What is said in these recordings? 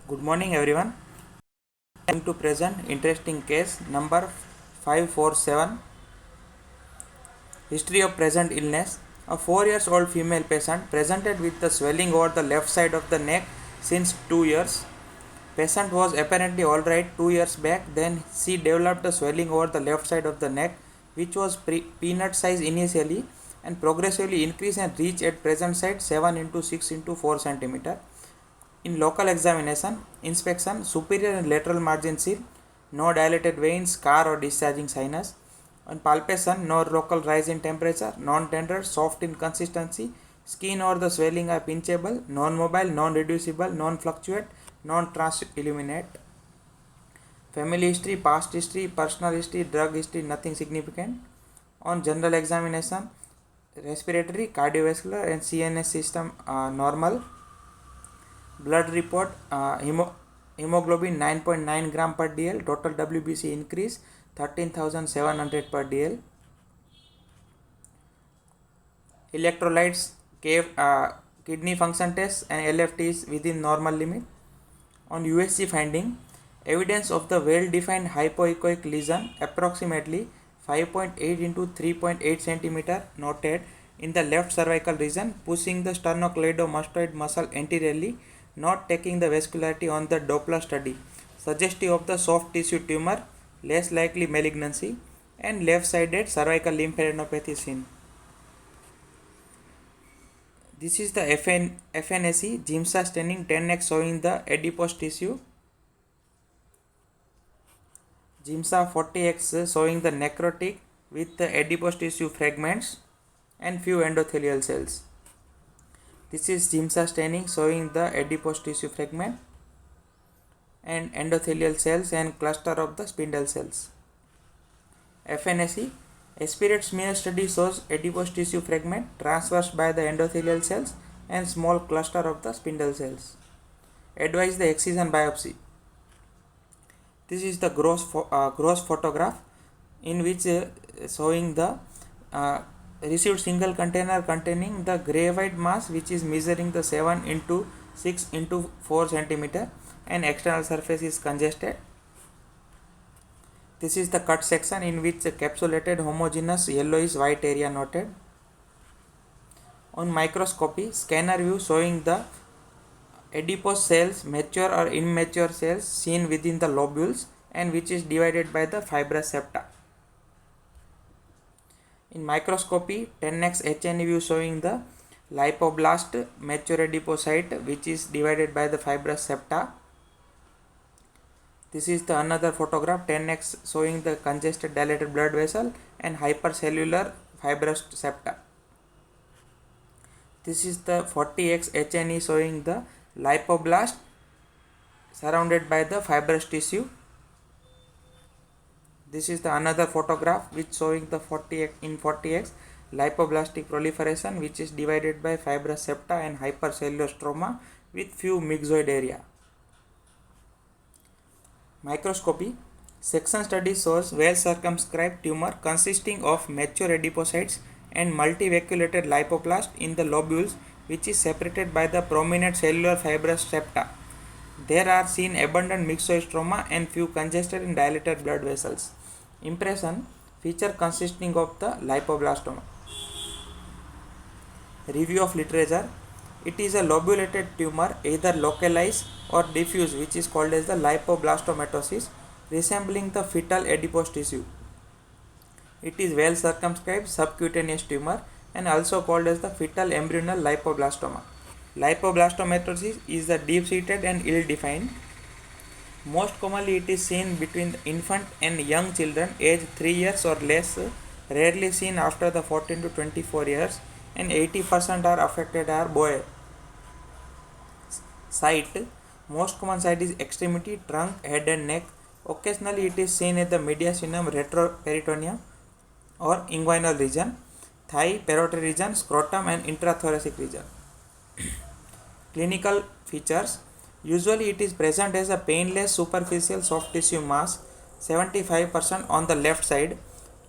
Good morning, everyone. I am to present interesting case number 547. History of present illness. A 4 years old female patient presented with the swelling over the left side of the neck since 2 years. Patient was apparently alright 2 years back, then she developed a swelling over the left side of the neck, which was peanut size initially and progressively increased and reached at present site 7 into 6 into 4 centimeter. In local examination, inspection, superior and lateral margin seal, no dilated veins, scar or discharging sinus. On palpation, no local rise in temperature, non-tender, soft in consistency, skin or the swelling are pinchable, non-mobile, non-reducible, non-fluctuate, non-transilluminate. Family history, past history, personal history, drug history, nothing significant. On general examination, respiratory, cardiovascular and CNS system normal. Blood report, hemoglobin 9.9 gram per dl, total WBC increase 13,700 per dl. Electrolytes, kidney function tests and LFT is within normal limit. On USG finding, evidence of the well-defined hypoechoic lesion approximately 5.8 into 3.8 cm noted in the left cervical region, pushing the sternocleidomastoid muscle anteriorly, not taking the vascularity on the Doppler study, suggestive of the soft tissue tumor, less likely malignancy, and left-sided cervical lymphadenopathy seen. This is the FNAC Giemsa staining 10x showing the adipose tissue. Giemsa 40x showing the necrotic with the adipose tissue fragments and few endothelial cells. This is Giemsa staining showing the adipose tissue fragment and endothelial cells and cluster of the spindle cells. FNAC aspirate smear study shows adipose tissue fragment transversed by the endothelial cells and small cluster of the spindle cells. Advise the excision biopsy. This is the gross photograph in which showing the received single container containing the gray white mass, which is measuring the 7 into 6 into 4 centimeter and external surface is congested. This is the cut section in which capsulated homogeneous yellowish white area noted. On microscopy, scanner view showing the adipose cells, mature or immature cells seen within the lobules and which is divided by the fibrous septa. In microscopy, 10x HNE view showing the lipoblast mature adipocyte which is divided by the fibrous septa. This is the another photograph 10x showing the congested dilated blood vessel and hypercellular fibrous septa. This is the 40x HNE showing the lipoblast surrounded by the fibrous tissue. This is the another photograph which showing the 40x lipoblastic proliferation which is divided by fibrous septa and hypercellular stroma with few myxoid area. Microscopy section study shows well circumscribed tumor consisting of mature adipocytes and multivacuolated lipoblast in the lobules which is separated by the prominent cellular fibrous septa. There are seen abundant myxoid stroma and few congested and dilated blood vessels. Impression feature consisting of the lipoblastoma. Review of literature. It is a lobulated tumor either localized or diffuse which is called as the lipoblastomatosis resembling the fetal adipose tissue. It is well circumscribed subcutaneous tumor and also called as the fetal embryonal lipoblastoma. Lipoblastomatosis is the deep-seated and ill-defined. Most commonly it is seen between infant and young children aged 3 years or less, rarely seen after the 14 to 24 years and 80% are affected are boy. Site. Most common site is extremity, trunk, head and neck. Occasionally it is seen at the mediastinum, retroperitoneum or inguinal region, thigh, parotid region, scrotum and intrathoracic region. Clinical features. Usually it is present as a painless superficial soft tissue mass 75% on the left side.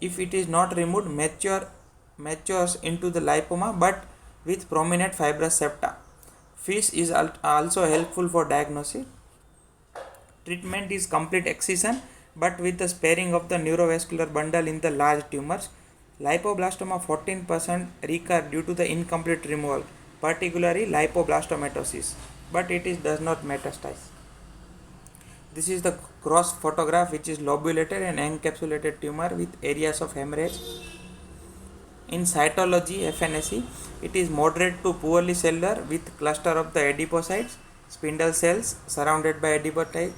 If it is not removed, matures into the lipoma but with prominent fibrous septa. FISH is also helpful for diagnosis. Treatment is complete excision but with the sparing of the neurovascular bundle in the large tumors. Lipoblastoma 14% recur due to the incomplete removal, particularly lipoblastomatosis, but does not metastasize. This is the cross photograph, which is lobulated and encapsulated tumor with areas of hemorrhage. In cytology FNAC, it is moderate to poorly cellular with cluster of the adipocytes, spindle cells surrounded by adipocytes,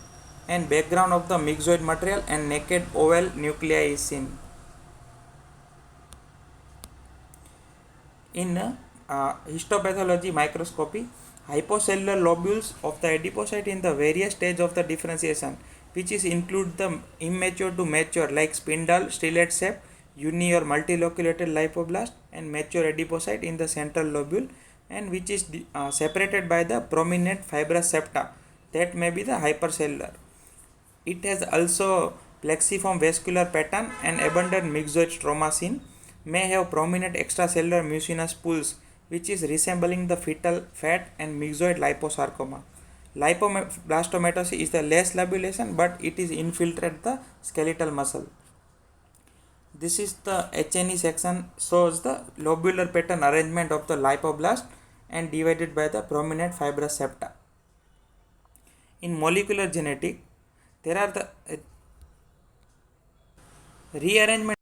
and background of the myxoid material and naked oval nuclei is seen. In histopathology microscopy, hypocellular lobules of the adipocyte in the various stage of the differentiation, which is include the immature to mature like spindle, stellate shape, uni or multiloculated lipoblast, and mature adipocyte in the central lobule, and which is separated by the prominent fibrous septa that may be the hypercellular. It has also plexiform vascular pattern and abundant myxoid stroma seen, may have prominent extracellular mucinous pools which is resembling the fetal fat and myxoid liposarcoma. Lipoblastomatosis is the less lobulation but it is infiltrate the skeletal muscle. This is the H&E section, shows the lobular pattern arrangement of the lipoblast and divided by the prominent fibrous septa. In molecular genetic, there are the rearrangement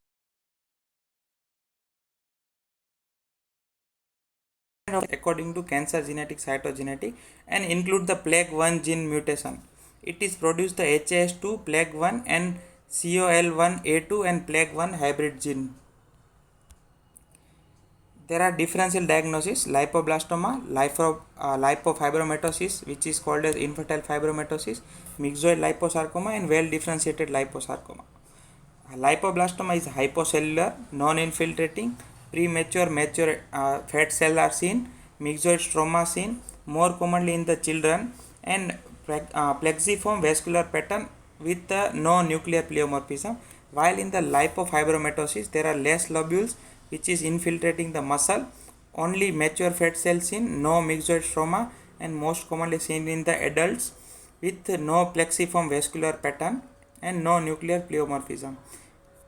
according to cancer genetic cytogenetic and include the plague 1 gene mutation. It is produced the HAS2, plague 1 and COL1A2 and plague 1 hybrid gene. There are differential diagnosis: lipoblastoma, lipofibromatosis, which is called as infertile fibromatosis, myxoid liposarcoma, and well differentiated liposarcoma. Lipoblastoma is hypocellular, non-infiltrating, premature, mature fat cells are seen, myxoid stroma seen, more commonly in the children, and plexiform vascular pattern with no nuclear pleomorphism. While in the lipofibromatosis, there are less lobules which is infiltrating the muscle, only mature fat cells seen, no myxoid stroma, and most commonly seen in the adults with no plexiform vascular pattern and no nuclear pleomorphism.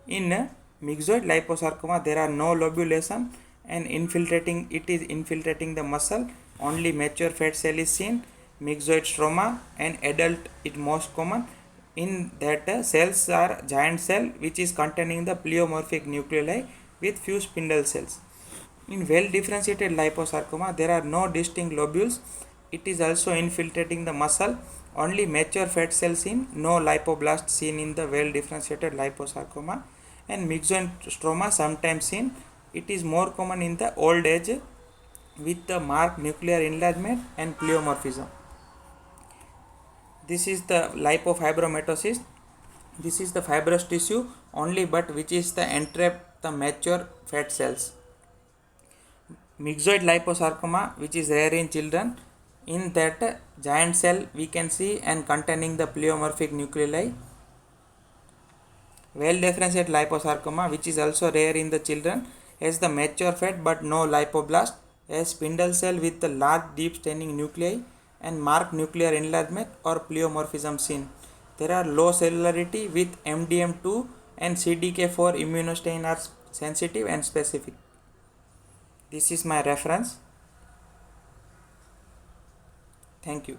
In myxoid liposarcoma, there are no lobulation and it is infiltrating the muscle, only mature fat cell is seen, myxoid stroma, and adult is most common. In that cells are giant cell which is containing the pleomorphic nuclei with few spindle cells. In well differentiated liposarcoma, there are no distinct lobules. It is also infiltrating the muscle, only mature fat cells seen, no lipoblasts seen in the well differentiated liposarcoma, and myxoid stroma sometimes seen. It is more common in the old age with the marked nuclear enlargement and pleomorphism. This is the lipofibromatosis. This is the fibrous tissue only but which is the entrap the mature fat cells. Myxoid liposarcoma, which is rare in children, in that giant cell we can see and containing the pleomorphic nuclei. Well differentiated liposarcoma, which is also rare in the children, has the mature fat but no lipoblast, has spindle cell with the large deep staining nuclei and marked nuclear enlargement or pleomorphism seen. There are low cellularity with MDM2 and CDK4 immunostain are sensitive and specific. This is my reference. Thank you.